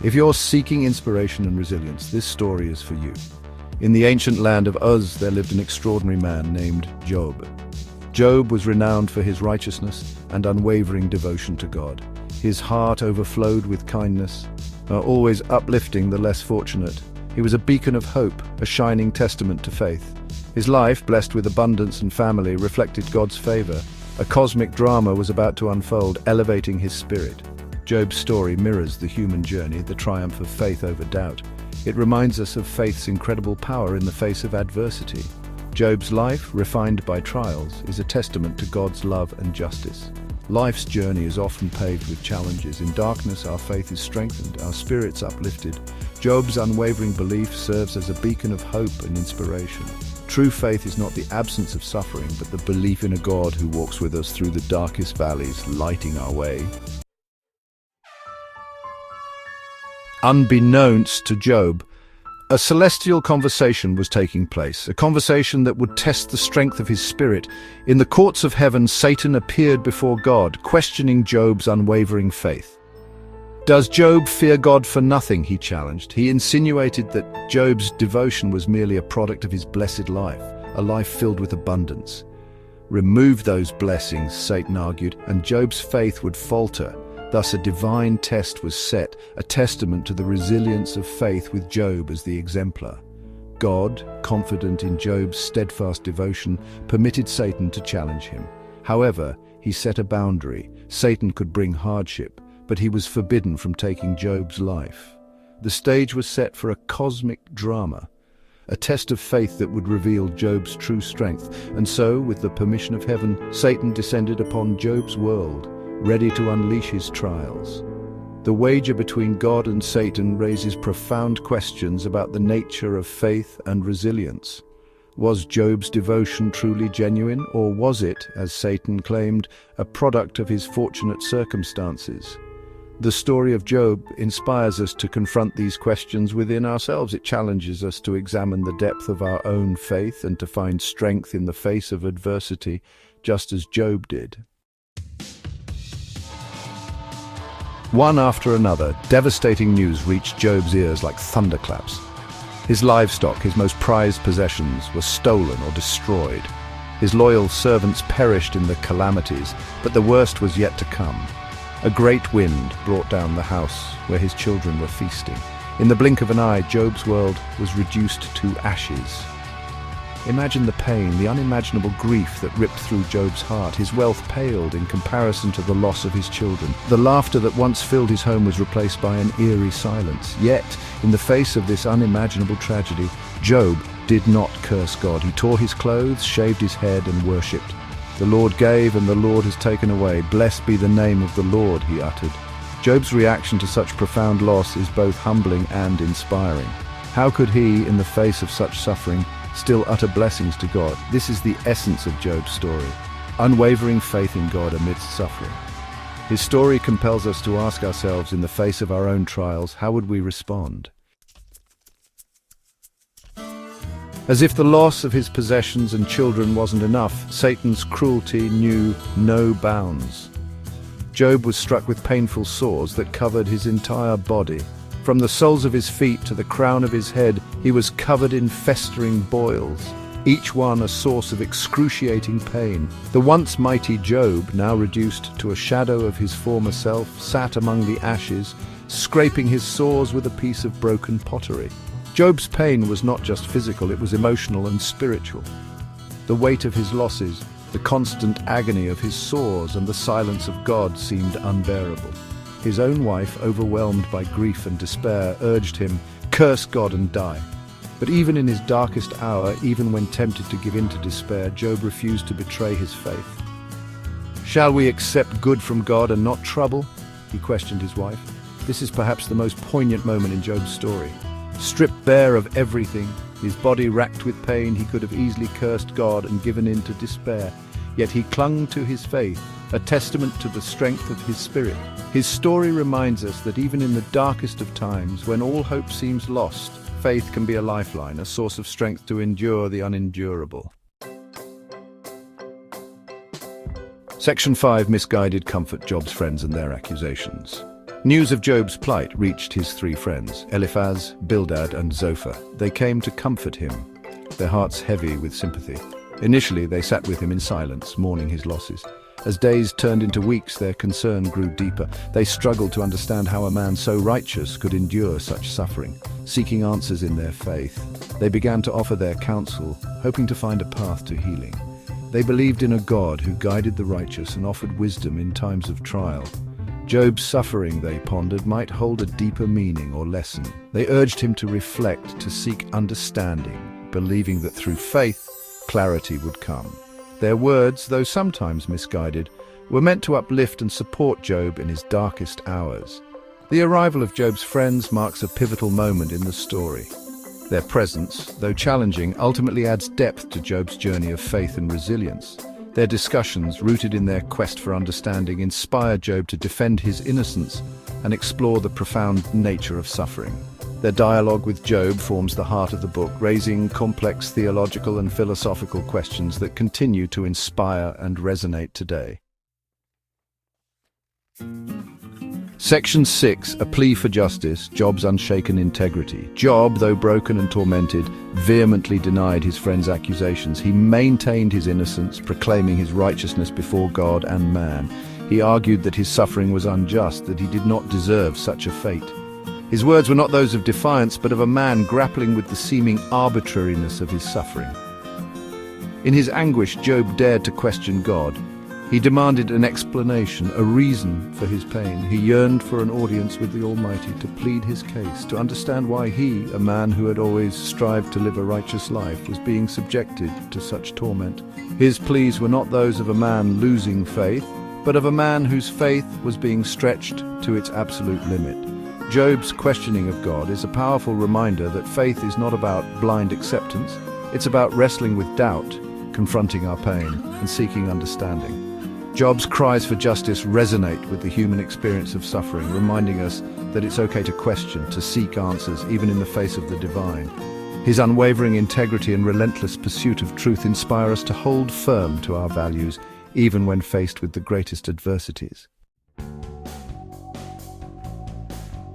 If you're seeking inspiration and resilience, this story is for you. In the ancient land of Uz, there lived an extraordinary man named Job. Job was renowned for his righteousness and unwavering devotion to God. His heart overflowed with kindness, always uplifting the less fortunate. He was a beacon of hope, a shining testament to faith. His life, blessed with abundance and family, reflected God's favor. A cosmic drama was about to unfold, elevating his spirit. Job's story mirrors the human journey, the triumph of faith over doubt. It reminds us of faith's incredible power in the face of adversity. Job's life, refined by trials, is a testament to God's love and justice. Life's journey is often paved with challenges. In darkness, our faith is strengthened, our spirits uplifted. Job's unwavering belief serves as a beacon of hope and inspiration. True faith is not the absence of suffering, but the belief in a God who walks with us through the darkest valleys, lighting our way. Unbeknownst to Job, a celestial conversation was taking place, a conversation that would test the strength of his spirit. In the courts of heaven, Satan appeared before God, questioning Job's unwavering faith. "Does Job fear God for nothing?" he challenged. He insinuated that Job's devotion was merely a product of his blessed life, a life filled with abundance. Remove those blessings, Satan argued, and Job's faith would falter. Thus a divine test was set, a testament to the resilience of faith with Job as the exemplar. God, confident in Job's steadfast devotion, permitted Satan to challenge him. However, he set a boundary. Satan could bring hardship, but he was forbidden from taking Job's life. The stage was set for a cosmic drama, a test of faith that would reveal Job's true strength. And so, with the permission of heaven, Satan descended upon Job's world, ready to unleash his trials. The wager between God and Satan raises profound questions about the nature of faith and resilience. Was Job's devotion truly genuine, or was it, as Satan claimed, a product of his fortunate circumstances? The story of Job inspires us to confront these questions within ourselves. It challenges us to examine the depth of our own faith and to find strength in the face of adversity, just as Job did. One after another, devastating news reached Job's ears like thunderclaps. His livestock, his most prized possessions, were stolen or destroyed. His loyal servants perished in the calamities, but the worst was yet to come. A great wind brought down the house where his children were feasting. In the blink of an eye, Job's world was reduced to ashes. Imagine the pain, the unimaginable grief that ripped through Job's heart. His wealth paled in comparison to the loss of his children. The laughter that once filled his home was replaced by an eerie silence. Yet, in the face of this unimaginable tragedy, Job did not curse God. He tore his clothes, shaved his head, and worshipped. "The Lord gave, and the Lord has taken away. Blessed be the name of the Lord," he uttered. Job's reaction to such profound loss is both humbling and inspiring. How could he, in the face of such suffering, still utter blessings to God? This is the essence of Job's story. Unwavering faith in God amidst suffering. His story compels us to ask ourselves, in the face of our own trials, how would we respond? As if the loss of his possessions and children wasn't enough, Satan's cruelty knew no bounds. Job was struck with painful sores that covered his entire body. From the soles of his feet to the crown of his head, he was covered in festering boils, each one a source of excruciating pain. The once mighty Job, now reduced to a shadow of his former self, sat among the ashes, scraping his sores with a piece of broken pottery. Job's pain was not just physical, it was emotional and spiritual. The weight of his losses, the constant agony of his sores, and the silence of God seemed unbearable. His own wife, overwhelmed by grief and despair, urged him, "Curse God and die." But even in his darkest hour, even when tempted to give in to despair, Job refused to betray his faith. "Shall we accept good from God and not trouble?" he questioned his wife. This is perhaps the most poignant moment in Job's story. Stripped bare of everything, his body racked with pain, he could have easily cursed God and given in to despair. Yet he clung to his faith, a testament to the strength of his spirit. His story reminds us that even in the darkest of times, when all hope seems lost, faith can be a lifeline, a source of strength to endure the unendurable. Section 5. Misguided comfort Job's friends and their accusations. News of Job's plight reached his three friends, Eliphaz, Bildad, and Zophar. They came to comfort him, their hearts heavy with sympathy. Initially, they sat with him in silence, mourning his losses. As days turned into weeks, their concern grew deeper. They struggled to understand how a man so righteous could endure such suffering. Seeking answers in their faith, they began to offer their counsel, hoping to find a path to healing. They believed in a God who guided the righteous and offered wisdom in times of trial. Job's suffering, they pondered, might hold a deeper meaning or lesson. They urged him to reflect, to seek understanding, believing that through faith, clarity would come. Their words, though sometimes misguided, were meant to uplift and support Job in his darkest hours. The arrival of Job's friends marks a pivotal moment in the story. Their presence, though challenging, ultimately adds depth to Job's journey of faith and resilience. Their discussions, rooted in their quest for understanding, inspire Job to defend his innocence and explore the profound nature of suffering. Their dialogue with Job forms the heart of the book, raising complex theological and philosophical questions that continue to inspire and resonate today. Section 6, A Plea for Justice, Job's Unshaken Integrity. Job, though broken and tormented, vehemently denied his friends' accusations. He maintained his innocence, proclaiming his righteousness before God and man. He argued that his suffering was unjust, that he did not deserve such a fate. His words were not those of defiance, but of a man grappling with the seeming arbitrariness of his suffering. In his anguish, Job dared to question God. He demanded an explanation, a reason for his pain. He yearned for an audience with the Almighty to plead his case, to understand why he, a man who had always strived to live a righteous life, was being subjected to such torment. His pleas were not those of a man losing faith, but of a man whose faith was being stretched to its absolute limit. Job's questioning of God is a powerful reminder that faith is not about blind acceptance. It's about wrestling with doubt, confronting our pain, and seeking understanding. Job's cries for justice resonate with the human experience of suffering, reminding us that it's okay to question, to seek answers, even in the face of the divine. His unwavering integrity and relentless pursuit of truth inspire us to hold firm to our values, even when faced with the greatest adversities.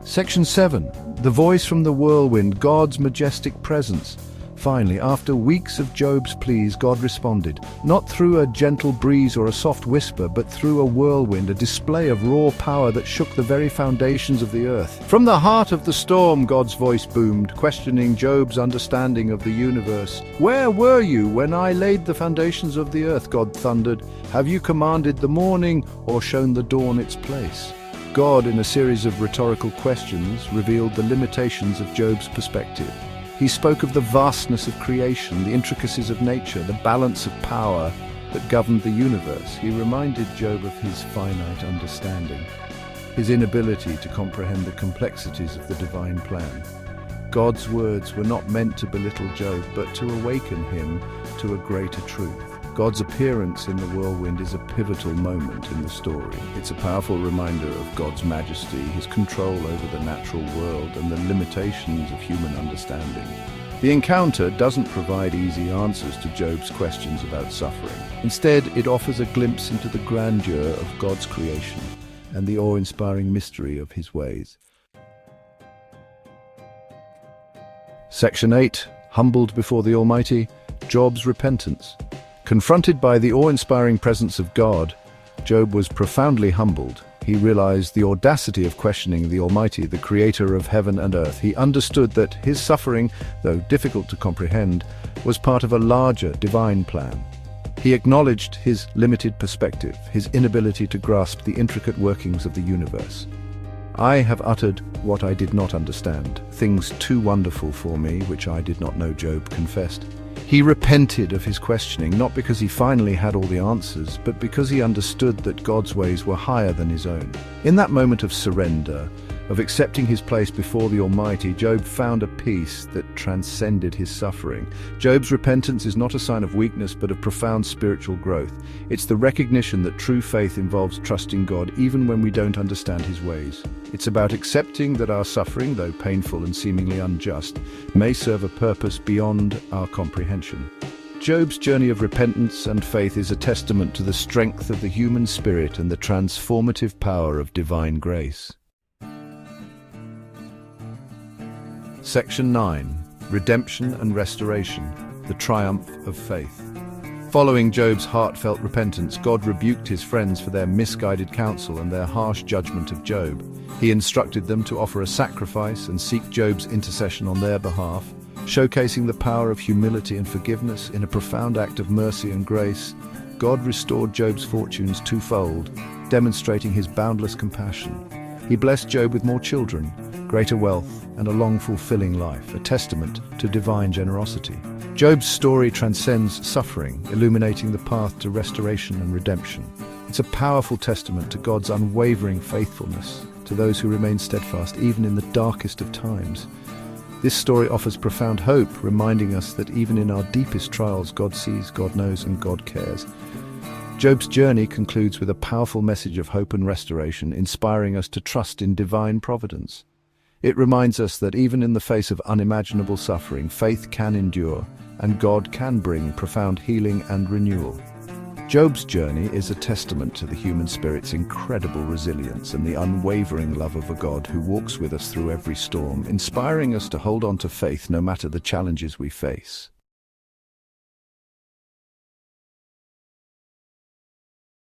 Section 7. The Voice from the Whirlwind, God's Majestic Presence. Finally, after weeks of Job's pleas, God responded, not through a gentle breeze or a soft whisper, but through a whirlwind, a display of raw power that shook the very foundations of the earth. From the heart of the storm, God's voice boomed, questioning Job's understanding of the universe. Where were you when I laid the foundations of the earth? God thundered. Have you commanded the morning or shown the dawn its place? God, in a series of rhetorical questions, revealed the limitations of Job's perspective. He spoke of the vastness of creation, the intricacies of nature, the balance of power that governed the universe. He reminded Job of his finite understanding, his inability to comprehend the complexities of the divine plan. God's words were not meant to belittle Job, but to awaken him to a greater truth. God's appearance in the whirlwind is a pivotal moment in the story. It's a powerful reminder of God's majesty, his control over the natural world, and the limitations of human understanding. The encounter doesn't provide easy answers to Job's questions about suffering. Instead, it offers a glimpse into the grandeur of God's creation and the awe-inspiring mystery of his ways. Section 8. Humbled before the Almighty, Job's repentance. Confronted by the awe-inspiring presence of God, Job was profoundly humbled. He realized the audacity of questioning the Almighty, the creator of heaven and earth. He understood that his suffering, though difficult to comprehend, was part of a larger divine plan. He acknowledged his limited perspective, his inability to grasp the intricate workings of the universe. I have uttered what I did not understand, things too wonderful for me which I did not know, Job confessed. He repented of his questioning, not because he finally had all the answers, but because he understood that God's ways were higher than his own. In that moment of surrender, of accepting his place before the Almighty, Job found a peace that transcended his suffering. Job's repentance is not a sign of weakness, but of profound spiritual growth. It's the recognition that true faith involves trusting God even when we don't understand his ways. It's about accepting that our suffering, though painful and seemingly unjust, may serve a purpose beyond our comprehension. Job's journey of repentance and faith is a testament to the strength of the human spirit and the transformative power of divine grace. Section 9. Redemption and Restoration, the Triumph of Faith. Following Job's heartfelt repentance, God rebuked his friends for their misguided counsel and their harsh judgment of Job. He instructed them to offer a sacrifice and seek Job's intercession on their behalf, showcasing the power of humility and forgiveness. In a profound act of mercy and grace, God restored Job's fortunes twofold, demonstrating his boundless compassion. He blessed Job with more children, greater wealth, and a long, fulfilling life, a testament to divine generosity. Job's story transcends suffering, illuminating the path to restoration and redemption. It's a powerful testament to God's unwavering faithfulness to those who remain steadfast even in the darkest of times. This story offers profound hope, reminding us that even in our deepest trials, God sees, God knows, and God cares. Job's journey concludes with a powerful message of hope and restoration, inspiring us to trust in divine providence. It reminds us that even in the face of unimaginable suffering, faith can endure, and God can bring profound healing and renewal. Job's journey is a testament to the human spirit's incredible resilience and the unwavering love of a God who walks with us through every storm, inspiring us to hold on to faith no matter the challenges we face.